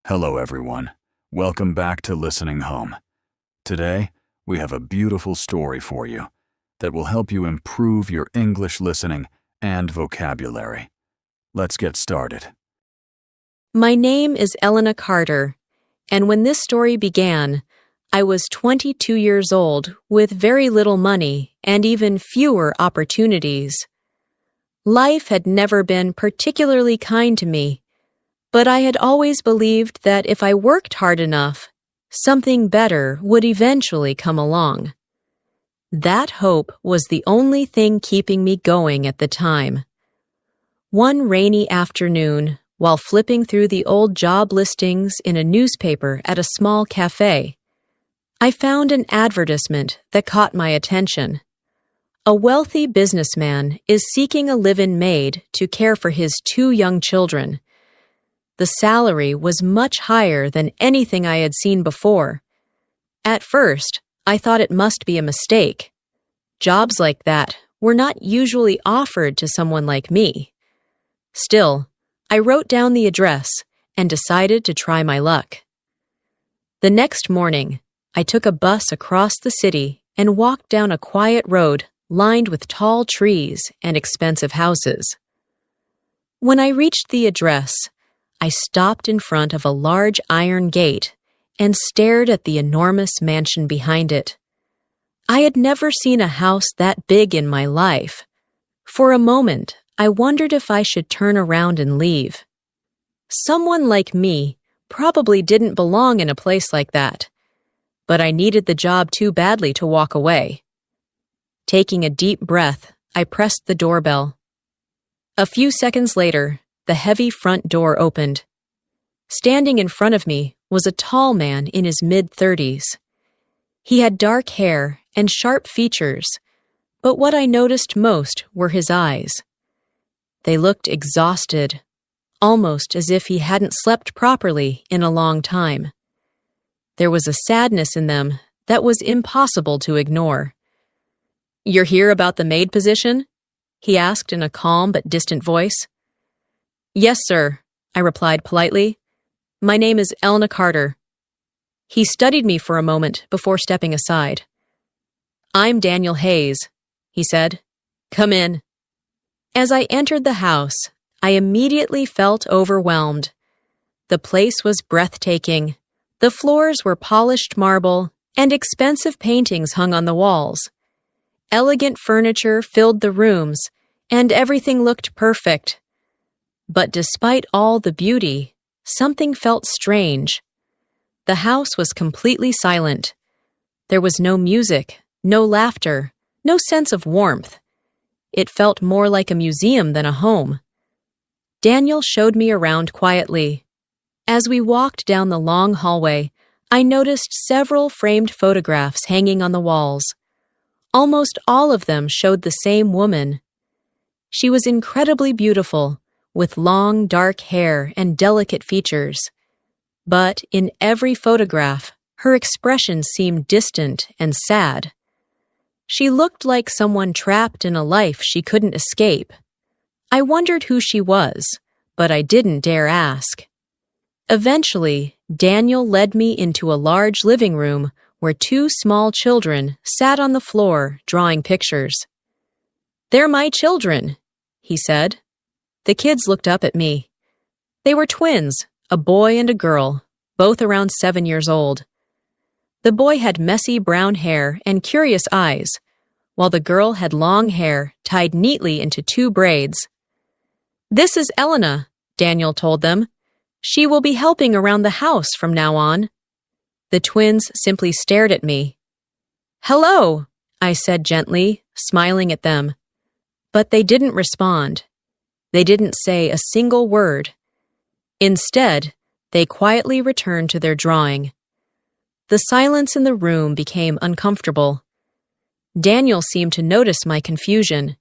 Hello, everyone. Welcome back to Listening Home. Today, we have a beautiful story for you that will help you improve your English listening and vocabulary. Let's get started. My name is Elena Carter, and when this story began, I was 22 years old with very little money and even fewer opportunities. Life had never been particularly kind to me, but I had always believed that if I worked hard enough, something better would eventually come along. That hope was the only thing keeping me going at the time. One rainy afternoon, while flipping through the old job listings in a newspaper at a small cafe, I found an advertisement that caught my attention. A wealthy businessman is seeking a live-in maid to care for his 2 young children. The salary was much higher than anything I had seen before. At first, I thought it must be a mistake. Jobs like that were not usually offered to someone like me. Still, I wrote down the address and decided to try my luck. The next morning, I took a bus across the city and walked down a quiet road lined with tall trees and expensive houses. When I reached the address, I stopped in front of a large iron gate and stared at the enormous mansion behind it. I had never seen a house that big in my life. For a moment, I wondered if I should turn around and leave. Someone like me probably didn't belong in a place like that, but I needed the job too badly to walk away. Taking a deep breath, I pressed the doorbell. A few seconds later, the heavy front door opened. Standing in front of me was a tall man in his mid-30s. He had dark hair and sharp features, but what I noticed most were his eyes. They looked exhausted, almost as if he hadn't slept properly in a long time. There was a sadness in them that was impossible to ignore. "You're here about the maid position?" he asked in a calm but distant voice. "Yes, sir," I replied politely. "My name is Elena Carter." He studied me for a moment before stepping aside. "I'm Daniel Hayes," he said. "Come in." As I entered the house, I immediately felt overwhelmed. The place was breathtaking. The floors were polished marble, and expensive paintings hung on the walls. Elegant furniture filled the rooms, and everything looked perfect. But despite all the beauty, something felt strange. The house was completely silent. There was no music, no laughter, no sense of warmth. It felt more like a museum than a home. Daniel showed me around quietly. As we walked down the long hallway, I noticed several framed photographs hanging on the walls. Almost all of them showed the same woman. She was incredibly beautiful, with long, dark hair and delicate features. But in every photograph, her expression seemed distant and sad. She looked like someone trapped in a life she couldn't escape. I wondered who she was, but I didn't dare ask. Eventually, Daniel led me into a large living room where 2 small children sat on the floor drawing pictures. "They're my children," he said. The kids looked up at me. They were twins, a boy and a girl, both around 7 years old. The boy had messy brown hair and curious eyes, while the girl had long hair tied neatly into 2 braids. "This is Elena," Daniel told them. "She will be helping around the house from now on." The twins simply stared at me. "Hello," I said gently, smiling at them. But they didn't respond. They didn't say a single word. Instead, they quietly returned to their drawing. The silence in the room became uncomfortable. Daniel seemed to notice my confusion.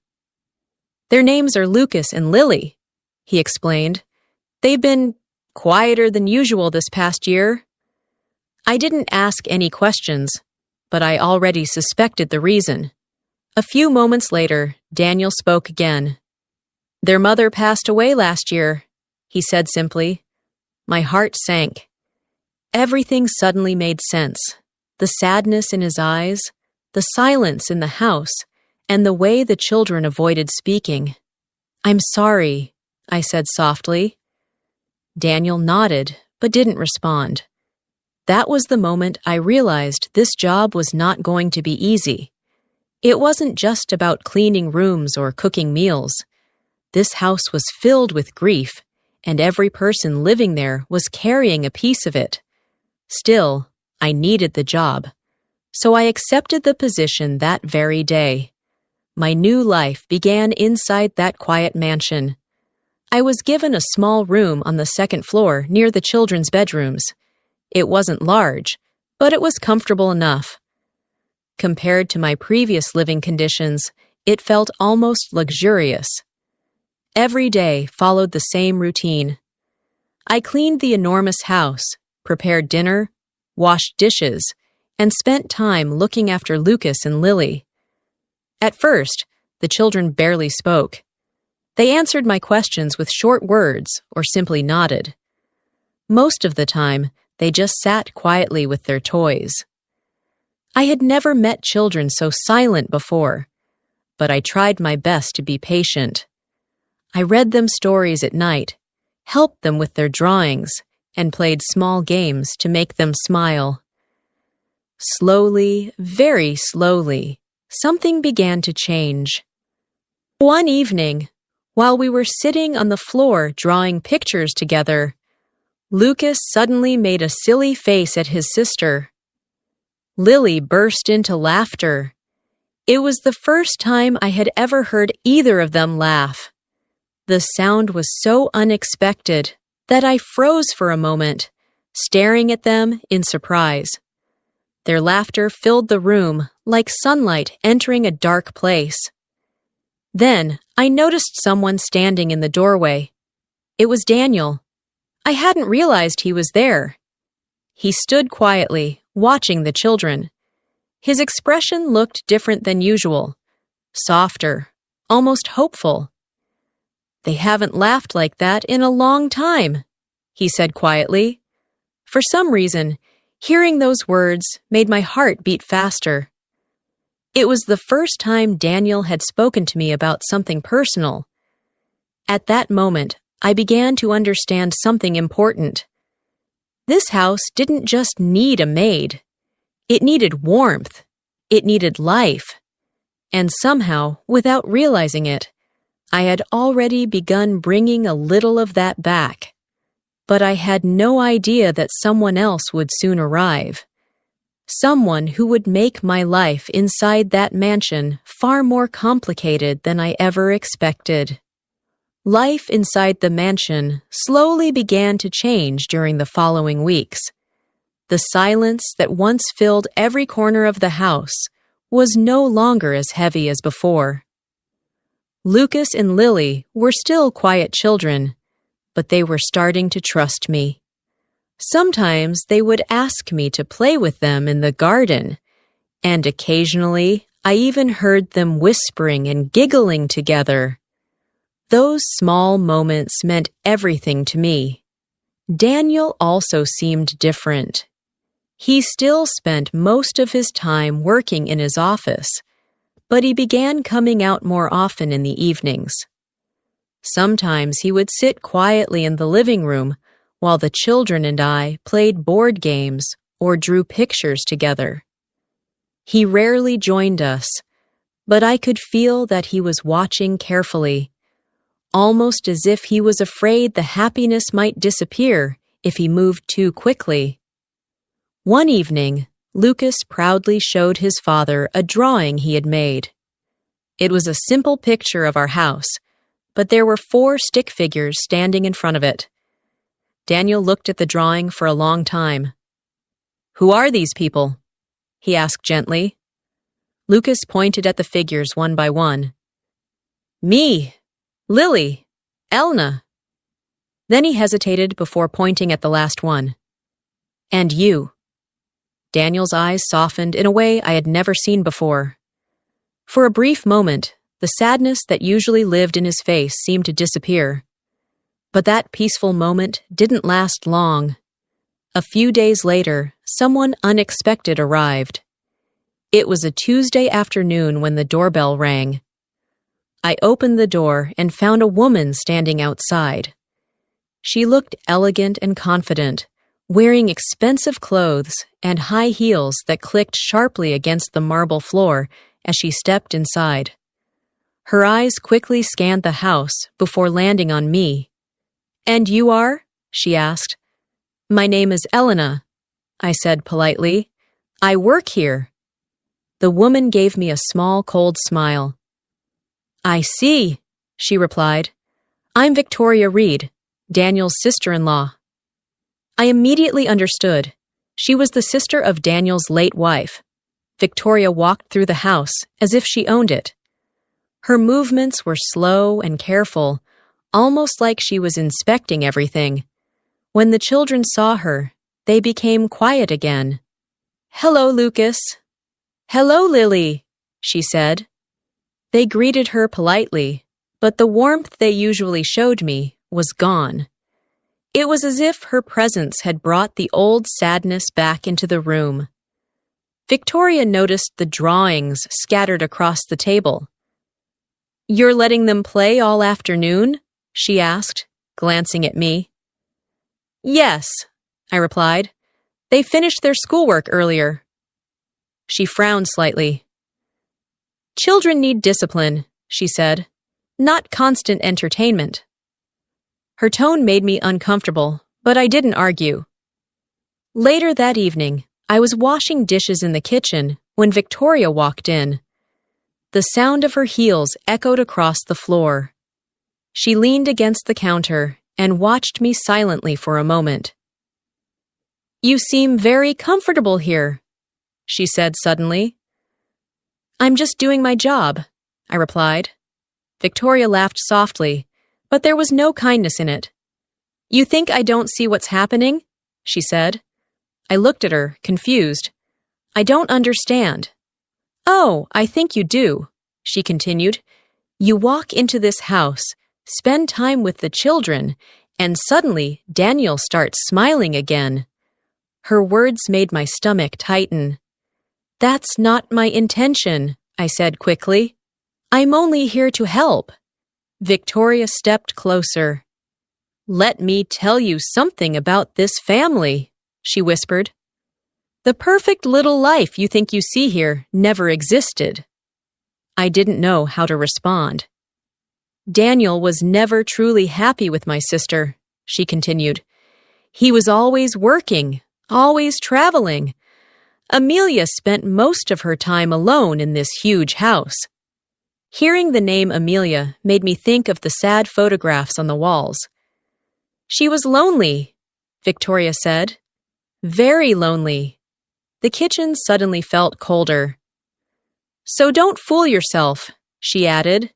"Their names are Lucas and Lily," he explained. "They've been quieter than usual this past year." I didn't ask any questions, but I already suspected the reason. A few moments later, Daniel spoke again. "Their mother passed away last year," he said simply. My heart sank. Everything suddenly made sense. The sadness in his eyes, the silence in the house, and the way the children avoided speaking. "I'm sorry," I said softly. Daniel nodded, but didn't respond. That was the moment I realized this job was not going to be easy. It wasn't just about cleaning rooms or cooking meals. This house was filled with grief, and every person living there was carrying a piece of it. Still, I needed the job, so I accepted the position that very day. My new life began inside that quiet mansion. I was given a small room on the second floor near the children's bedrooms. It wasn't large, but it was comfortable enough. Compared to my previous living conditions, it felt almost luxurious. Every day followed the same routine. I cleaned the enormous house, prepared dinner, washed dishes, and spent time looking after Lucas and Lily. At first, the children barely spoke. They answered my questions with short words or simply nodded. Most of the time, they just sat quietly with their toys. I had never met children so silent before, but I tried my best to be patient. I read them stories at night, helped them with their drawings, and played small games to make them smile. Slowly, very slowly, something began to change. One evening, while we were sitting on the floor drawing pictures together, Lucas suddenly made a silly face at his sister. Lily burst into laughter. It was the first time I had ever heard either of them laugh. The sound was so unexpected that I froze for a moment, staring at them in surprise. Their laughter filled the room like sunlight entering a dark place. Then I noticed someone standing in the doorway. It was Daniel. I hadn't realized he was there. He stood quietly, watching the children. His expression looked different than usual, softer, almost hopeful. "They haven't laughed like that in a long time," he said quietly. For some reason, hearing those words made my heart beat faster. It was the first time Daniel had spoken to me about something personal. At that moment, I began to understand something important. This house didn't just need a maid. It needed warmth. It needed life. And somehow, without realizing it, I had already begun bringing a little of that back. But I had no idea that someone else would soon arrive. Someone who would make my life inside that mansion far more complicated than I ever expected. Life inside the mansion slowly began to change during the following weeks. The silence that once filled every corner of the house was no longer as heavy as before. Lucas and Lily were still quiet children, but they were starting to trust me. Sometimes they would ask me to play with them in the garden, and occasionally I even heard them whispering and giggling together. Those small moments meant everything to me. Daniel also seemed different. He still spent most of his time working in his office, but he began coming out more often in the evenings. Sometimes he would sit quietly in the living room while the children and I played board games or drew pictures together. He rarely joined us, but I could feel that he was watching carefully, almost as if he was afraid the happiness might disappear if he moved too quickly. One evening, Lucas proudly showed his father a drawing he had made. It was a simple picture of our house, but there were 4 stick figures standing in front of it. Daniel looked at the drawing for a long time. "Who are these people?" he asked gently. Lucas pointed at the figures one by one. "Me, Lily, Elna." Then he hesitated before pointing at the last one. "And you." Daniel's eyes softened in a way I had never seen before. For a brief moment, the sadness that usually lived in his face seemed to disappear. But that peaceful moment didn't last long. A few days later, someone unexpected arrived. It was a Tuesday afternoon when the doorbell rang. I opened the door and found a woman standing outside. She looked elegant and confident, wearing expensive clothes and high heels that clicked sharply against the marble floor as she stepped inside. Her eyes quickly scanned the house before landing on me. "And you are?" she asked. "My name is Elena," I said politely. "I work here." The woman gave me a small, cold smile. "I see," she replied. "I'm Victoria Reed, Daniel's sister-in-law." I immediately understood. She was the sister of Daniel's late wife. Victoria walked through the house as if she owned it. Her movements were slow and careful, almost like she was inspecting everything. When the children saw her, they became quiet again. "Hello, Lucas." "Hello, Lily," she said. They greeted her politely, but the warmth they usually showed me was gone. It was as if her presence had brought the old sadness back into the room. Victoria noticed the drawings scattered across the table. "You're letting them play all afternoon?" she asked, glancing at me. "Yes," I replied. "They finished their schoolwork earlier." She frowned slightly. "Children need discipline," she said, "not constant entertainment." Her tone made me uncomfortable, but I didn't argue. Later that evening, I was washing dishes in the kitchen when Victoria walked in. The sound of her heels echoed across the floor. She leaned against the counter and watched me silently for a moment. "You seem very comfortable here," she said suddenly. "I'm just doing my job," I replied. Victoria laughed softly, but there was no kindness in it. "You think I don't see what's happening?" she said. I looked at her, confused. "I don't understand." "Oh, I think you do," she continued. "You walk into this house, spend time with the children, and suddenly Daniel starts smiling again." Her words made my stomach tighten. "That's not my intention," I said quickly. "I'm only here to help." Victoria stepped closer. "Let me tell you something about this family," she whispered. "The perfect little life you think you see here never existed." I didn't know how to respond. "Daniel was never truly happy with my sister," she continued. "He was always working, always traveling. Amelia spent most of her time alone in this huge house." Hearing the name Amelia made me think of the sad photographs on the walls. "She was lonely," Victoria said. "Very lonely." The kitchen suddenly felt colder. "So don't fool yourself," she added.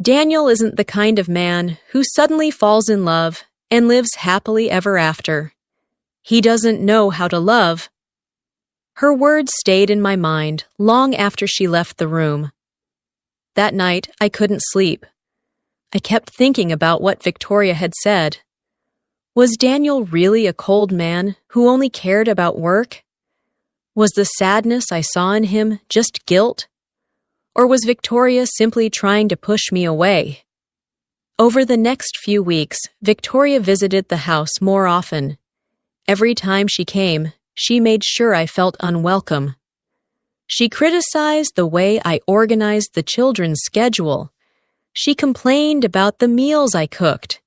"Daniel isn't the kind of man who suddenly falls in love and lives happily ever after. He doesn't know how to love." Her words stayed in my mind long after she left the room. That night, I couldn't sleep. I kept thinking about what Victoria had said. Was Daniel really a cold man who only cared about work? Was the sadness I saw in him just guilt? Or was Victoria simply trying to push me away? Over the next few weeks, Victoria visited the house more often. Every time she came, she made sure I felt unwelcome. She criticized the way I organized the children's schedule. She complained about the meals I cooked.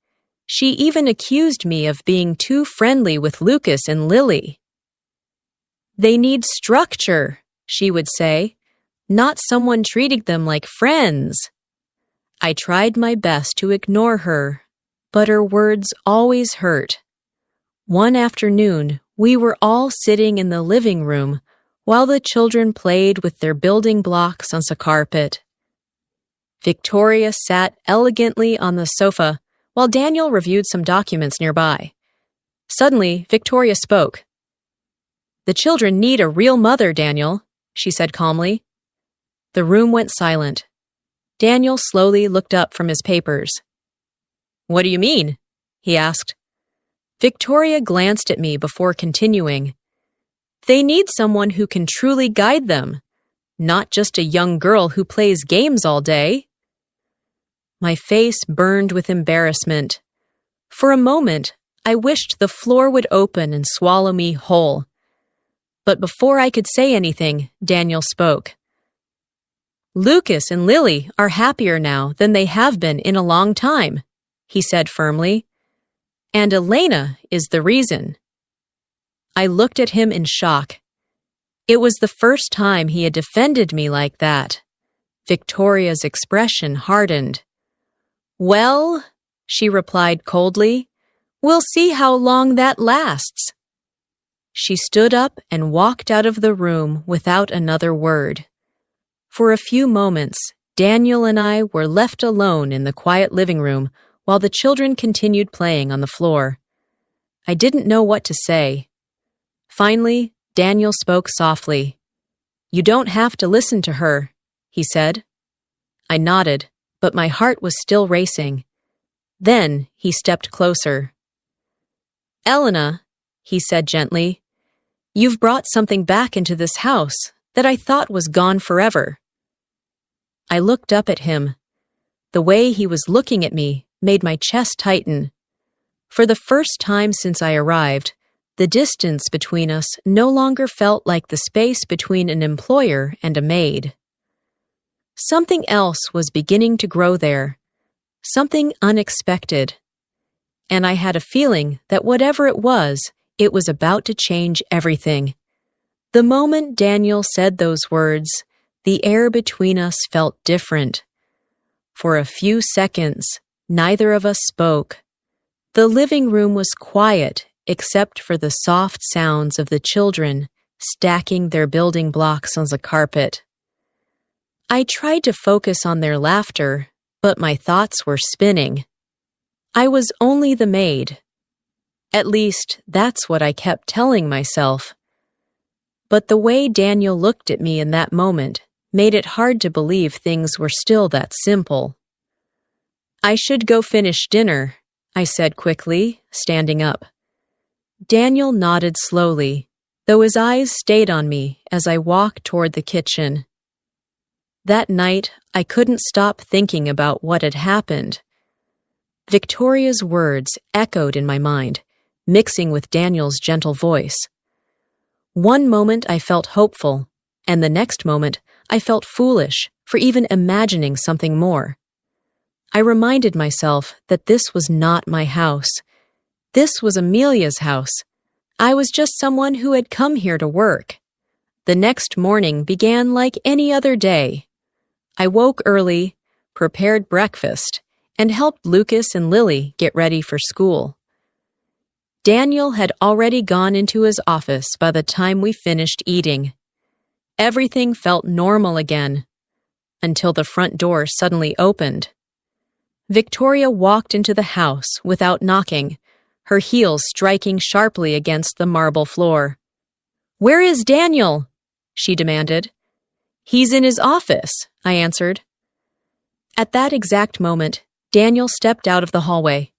She even accused me of being too friendly with Lucas and Lily. "They need structure," she would say, "not someone treating them like friends." I tried my best to ignore her, but her words always hurt. One afternoon, we were all sitting in the living room while the children played with their building blocks on the carpet. Victoria sat elegantly on the sofa while Daniel reviewed some documents nearby. Suddenly, Victoria spoke. "The children need a real mother, Daniel," she said calmly. The room went silent. Daniel slowly looked up from his papers. "What do you mean?" he asked. Victoria glanced at me before continuing. They need someone who can truly guide them, not just a young girl who plays games all day. My face burned with embarrassment. For a moment, I wished the floor would open and swallow me whole. But before I could say anything, Daniel spoke. Lucas and Lily are happier now than they have been in a long time, he said firmly. And Elena is the reason. I looked at him in shock. It was the first time he had defended me like that. Victoria's expression hardened. Well, she replied coldly, we'll see how long that lasts. She stood up and walked out of the room without another word. For a few moments, Daniel and I were left alone in the quiet living room while the children continued playing on the floor. I didn't know what to say. Finally, Daniel spoke softly. You don't have to listen to her, he said. I nodded, but my heart was still racing. Then he stepped closer. Elena, he said gently, you've brought something back into this house that I thought was gone forever. I looked up at him. The way he was looking at me made my chest tighten. For the first time since I arrived, the distance between us no longer felt like the space between an employer and a maid. Something else was beginning to grow there, something unexpected. And I had a feeling that whatever it was about to change everything. The moment Daniel said those words, the air between us felt different. For a few seconds, neither of us spoke. The living room was quiet except for the soft sounds of the children stacking their building blocks on the carpet. I tried to focus on their laughter, but my thoughts were spinning. I was only the maid. At least, that's what I kept telling myself. But the way Daniel looked at me in that moment made it hard to believe things were still that simple. I should go finish dinner, I said quickly, standing up. Daniel nodded slowly, though his eyes stayed on me as I walked toward the kitchen. That night, I couldn't stop thinking about what had happened. Victoria's words echoed in my mind, mixing with Daniel's gentle voice. One moment I felt hopeful, and the next moment I felt foolish for even imagining something more. I reminded myself that this was not my house. This was Amelia's house. I was just someone who had come here to work. The next morning began like any other day. I woke early, prepared breakfast, and helped Lucas and Lily get ready for school. Daniel had already gone into his office by the time we finished eating. Everything felt normal again, until the front door suddenly opened. Victoria walked into the house without knocking, her heels striking sharply against the marble floor. "Where is Daniel?" she demanded. "He's in his office," I answered. At that exact moment, Daniel stepped out of the hallway.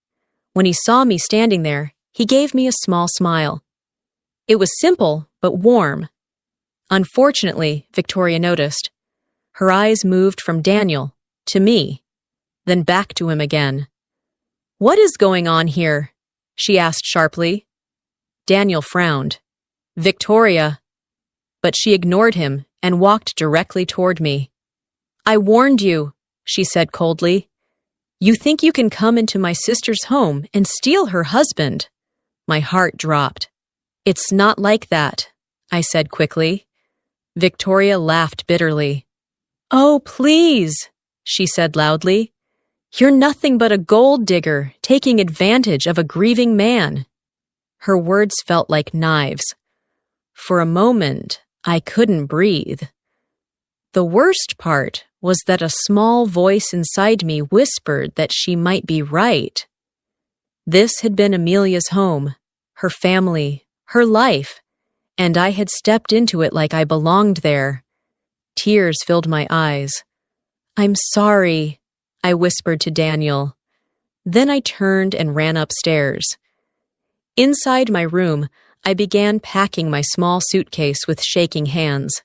When he saw me standing there, he gave me a small smile. It was simple, but warm. Unfortunately, Victoria noticed. Her eyes moved from Daniel to me, then back to him again. "What is going on here?" she asked sharply. Daniel frowned. "Victoria." But she ignored him and walked directly toward me. "I warned you," she said coldly. "You think you can come into my sister's home and steal her husband." My heart dropped. "It's not like that," I said quickly. Victoria laughed bitterly. "Oh, please," she said loudly. "You're nothing but a gold digger taking advantage of a grieving man." Her words felt like knives. For a moment, I couldn't breathe. The worst part was that a small voice inside me whispered that she might be right. This had been Amelia's home, her family, her life, and I had stepped into it like I belonged there. Tears filled my eyes. "I'm sorry," I whispered to Daniel. Then I turned and ran upstairs. Inside my room, I began packing my small suitcase with shaking hands.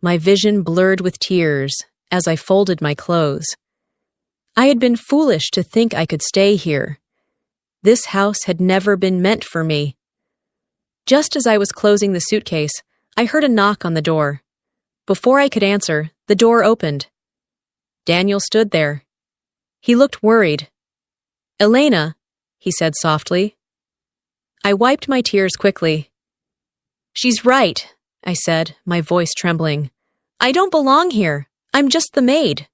My vision blurred with tears as I folded my clothes. I had been foolish to think I could stay here. This house had never been meant for me. Just as I was closing the suitcase, I heard a knock on the door. Before I could answer, the door opened. Daniel stood there. He looked worried. "Elena," he said softly. I wiped my tears quickly. "She's right," I said, my voice trembling. "I don't belong here. I'm just the maid."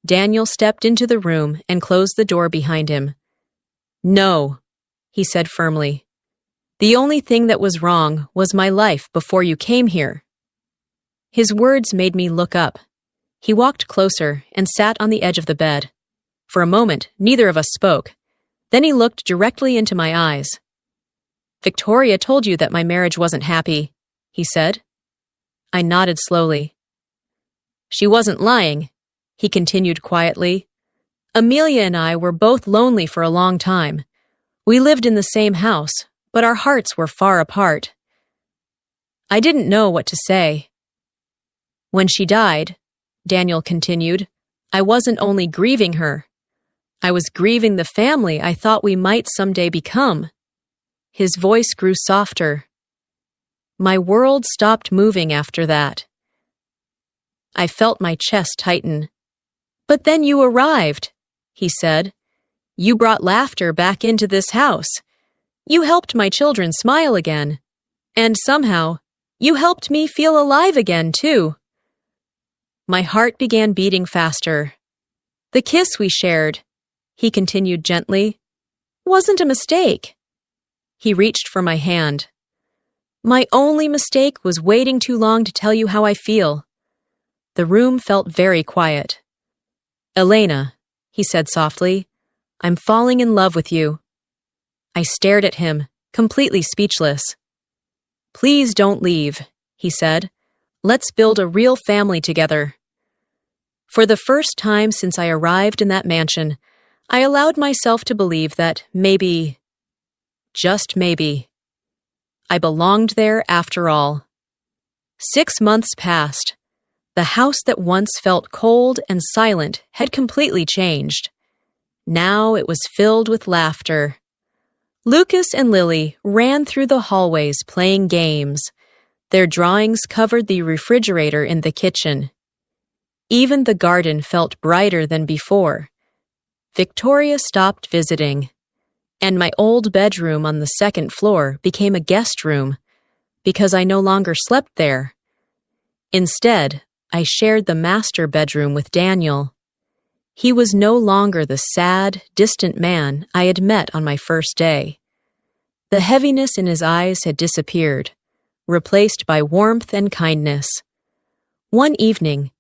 Daniel stepped into the room and closed the door behind him. "No," he said firmly. "The only thing that was wrong was my life before you came here." His words made me look up. He walked closer and sat on the edge of the bed. For a moment, neither of us spoke. Then he looked directly into my eyes. "Victoria told you that my marriage wasn't happy," he said. I nodded slowly. "She wasn't lying," he continued quietly. "Amelia and I were both lonely for a long time. We lived in the same house, but our hearts were far apart." I didn't know what to say. "When she died," Daniel continued, "I wasn't only grieving her. I was grieving the family I thought we might someday become." His voice grew softer. My world stopped moving after that. I felt my chest tighten. "But then you arrived," he said. "You brought laughter back into this house. You helped my children smile again. And somehow, you helped me feel alive again, too." My heart began beating faster. "The kiss we shared," he continued gently, "wasn't a mistake." He reached for my hand. "My only mistake was waiting too long to tell you how I feel." The room felt very quiet. "Elena," he said softly, "I'm falling in love with you." I stared at him, completely speechless. "Please don't leave," he said. "Let's build a real family together." For the first time since I arrived in that mansion, I allowed myself to believe that maybe, just maybe, I belonged there after all. 6 months passed. The house that once felt cold and silent had completely changed. Now it was filled with laughter. Lucas and Lily ran through the hallways playing games. Their drawings covered the refrigerator in the kitchen. Even the garden felt brighter than before. Victoria stopped visiting, and my old bedroom on the second floor became a guest room because I no longer slept there. Instead, I shared the master bedroom with Daniel. He was no longer the sad, distant man I had met on my first day. The heaviness in his eyes had disappeared, replaced by warmth and kindness. One evening,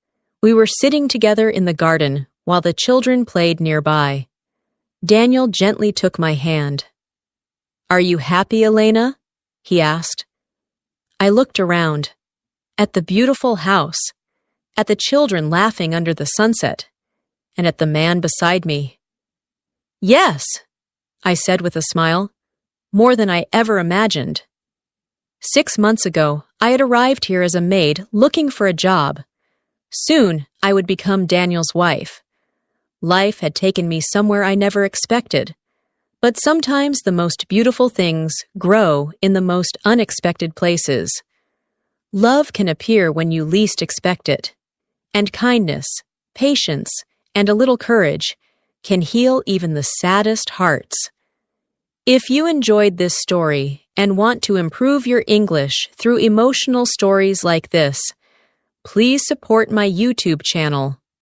we were sitting together in the garden while the children played nearby. Daniel gently took my hand. "Are you happy, Elena?" he asked. I looked around, at the beautiful house, at the children laughing under the sunset, and at the man beside me. "Yes," I said with a smile, "more than I ever imagined." 6 months ago, I had arrived here as a maid looking for a job. Soon, I would become Daniel's wife. Life had taken me somewhere I never expected, but sometimes the most beautiful things grow in the most unexpected places. Love can appear when you least expect it, and kindness, patience, and a little courage can heal even the saddest hearts. If you enjoyed this story and want to improve your English through emotional stories like this, please support my YouTube channel.